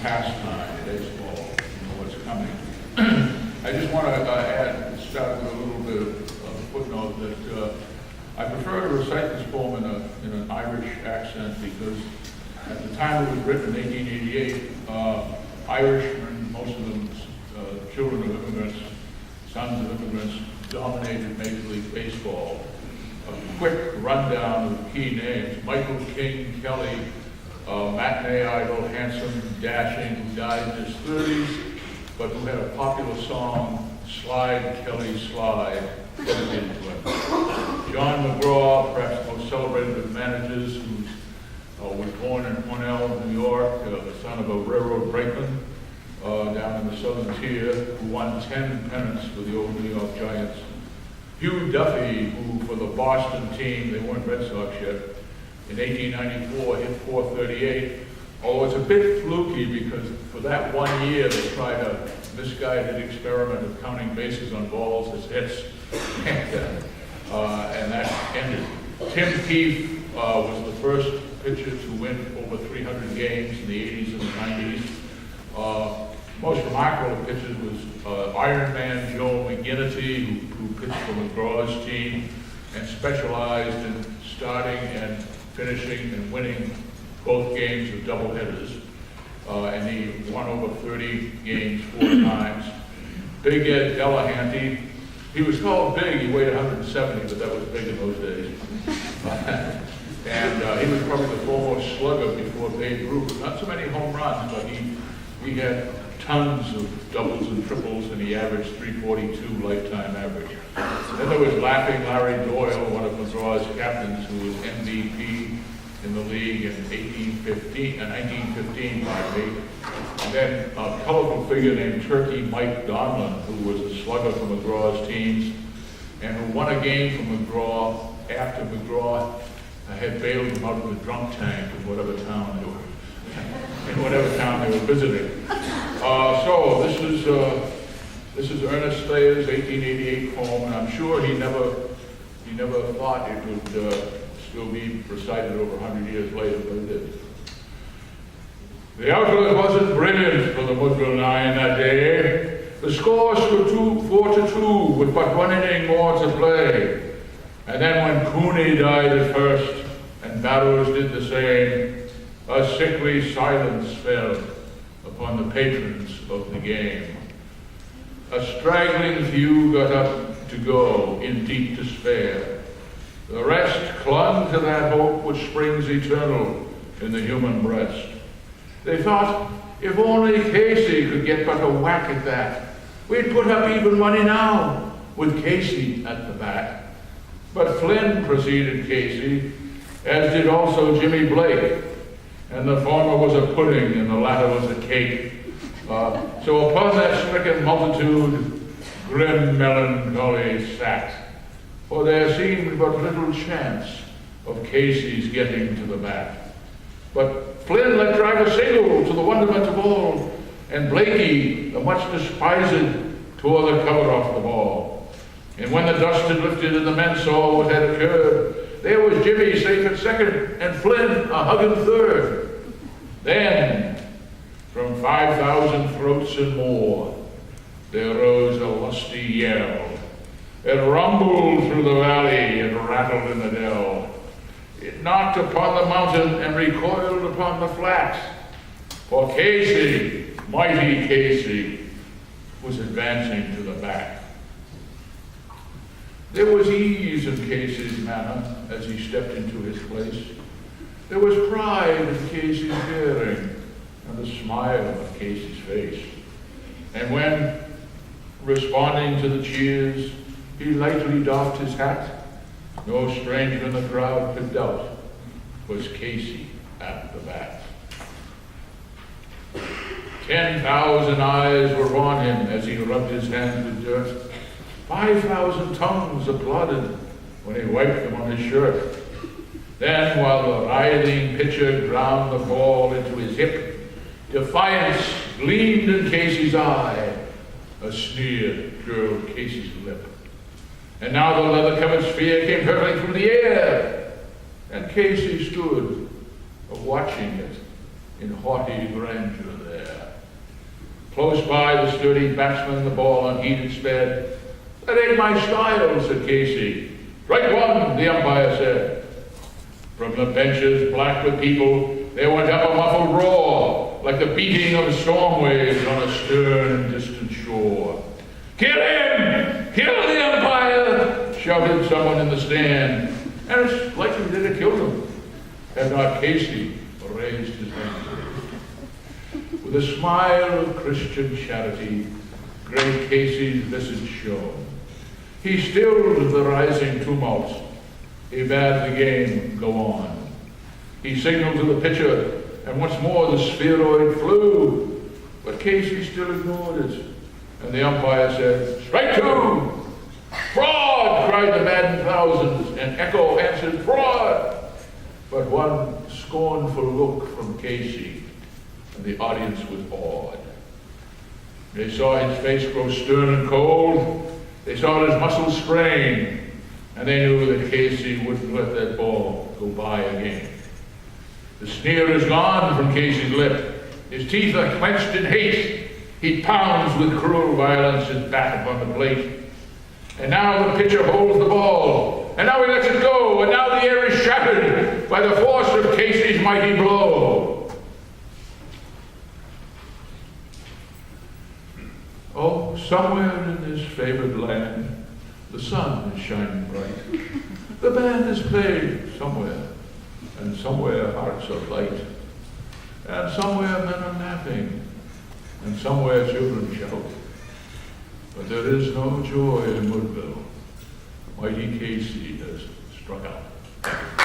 pastime, baseball, what's coming. I just want to start with a little bit of a footnote that I prefer to recite this poem in an Irish accent because at the time it was written in 1888, Irishmen, most of them children of immigrants, sons of immigrants, dominated Major League Baseball. A quick rundown of key names: Michael King Kelly, matinee idol, handsome, dashing, who died in his 30s, but who had a popular song, Slide, Kelly, Slide, dedicated to him. John McGraw, perhaps the most celebrated of managers, who was born in Cornell, New York, the son of a railroad brakeman down in the southern tier, who won 10 pennants for the old New York Giants. Hugh Duffy, who for the Boston team, they weren't Red Sox yet, in 1894 hit 438, although it's a bit fluky because for that 1 year they tried a misguided experiment of counting bases on balls as hits, and that ended. Tim Keefe was the first pitcher to win over 300 games in the 80s and the 90s. Most remarkable of pitchers was Iron Man Joe McGinnity, who pitched for McGraw's team and specialized in starting and finishing and winning both games of doubleheaders. And he won over 30 games 4 times. Big Ed Delahanty, he was called big, he weighed 170, but that was big in those days. And he was probably the foremost slugger before Babe Ruth. Not so many home runs, but he had tons of doubles and triples, and he averaged 342 lifetime average. Then there was Laughing Larry Doyle, one of McGraw's captains, who was MVP in the league in 1915, pardon me. And then a colorful figure named Turkey Mike Donlin, who was a slugger for McGraw's teams, and who won a game for McGraw after McGraw had bailed him out of the drunk tank in whatever town they were visiting. So this is Ernest Thayer's 1888 poem, and I'm sure he never thought it would still be recited over 100 years later, but it did. The outlook wasn't brilliant for the Woodville Nine that day. The score stood 4-2 with but 1 inning more to play. And then when Cooney died at first and Barrows did the same, a sickly silence fell upon the patrons of the game. A straggling few got up to go in deep despair. The rest clung to that hope which springs eternal in the human breast. They thought, if only Casey could get but a whack at that, we'd put up even money now with Casey at the bat. But Flynn preceded Casey, as did also Jimmy Blake, and the former was a pudding and the latter was a cake. So upon that stricken multitude, grim melancholy sat, for there seemed but little chance of Casey's getting to the bat. But Flynn let drive a single to the wonderment of all, and Blakey, the much despised, tore the cover off the ball. And when the dust had lifted and the men saw what had occurred, there was Jimmy safe at second, and Flynn a hugging third. Then, from 5,000 throats and more, there rose a lusty yell. It rumbled through the valley, it rattled in the dell. It knocked upon the mountain and recoiled upon the flat. For Casey, mighty Casey, was advancing to the bat. There was ease in Casey's manner as he stepped into his place. There was pride in Casey's bearing and a smile on Casey's face. And when, responding to the cheers, he lightly doffed his hat, no stranger in the crowd could doubt was Casey at the bat. 10,000 eyes were on him as he rubbed his hands with dirt. 5,000 tongues applauded when he wiped them on his shirt. Then, while the writhing pitcher ground the ball into his hip, defiance gleamed in Casey's eye. A sneer curled Casey's lip. And now the leather-covered sphere came hurtling through the air, and Casey stood, watching it in haughty grandeur there. Close by the sturdy batsman, the ball unheeded sped. "That ain't my style," said Casey. "Strike one," the umpire said. From the benches, black with people, there went up a muffled roar, like the beating of storm waves on a stern and distant shore. "Kill him! Kill the umpire!" shouted someone in the stand, and it's likely they'd have killed him had not Casey raised his hand. With a smile of Christian charity, great Casey's visage shone. He stilled the rising tumult. He bade the game go on. He signaled to the pitcher, and once more the spheroid flew. But Casey still ignored it, and the umpire said, "Strike two!" "Fraud!" cried the maddened thousands, and echo answered, "Fraud!" But one scornful look from Casey, and the audience was awed. They saw his face grow stern and cold. They saw his muscles strain, and they knew that Casey wouldn't let that ball go by again. The sneer is gone from Casey's lip. His teeth are clenched in hate. He pounds with cruel violence his bat upon the plate. And now the pitcher holds the ball, and now he lets it go, and now the air is shattered by the force of Casey's mighty blow. Oh, somewhere in this favored land, the sun is shining bright. The band is played somewhere, and somewhere hearts are light. And somewhere men are napping, and somewhere children shout. But there is no joy in Woodville. Mighty Casey has struck out.